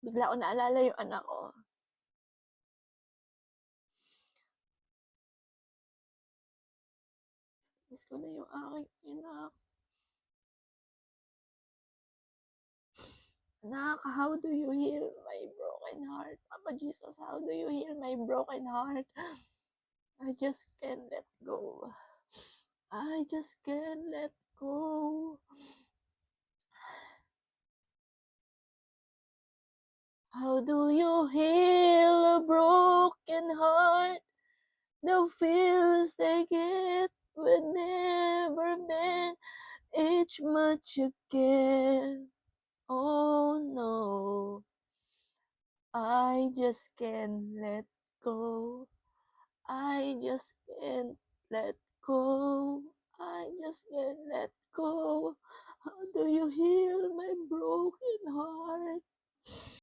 Bigla ko naalala yung anak ko. Miss ko na yung aking anak. Anak, how do you heal my broken heart? Papa Jesus, how do you heal my broken heart? I just can't let go. I just can't let go. How do you heal a broken heart? The feels they get will never mend each much again. Oh no, I just can't let go. I just can't let go. I just can't let go. How do you heal my broken heart?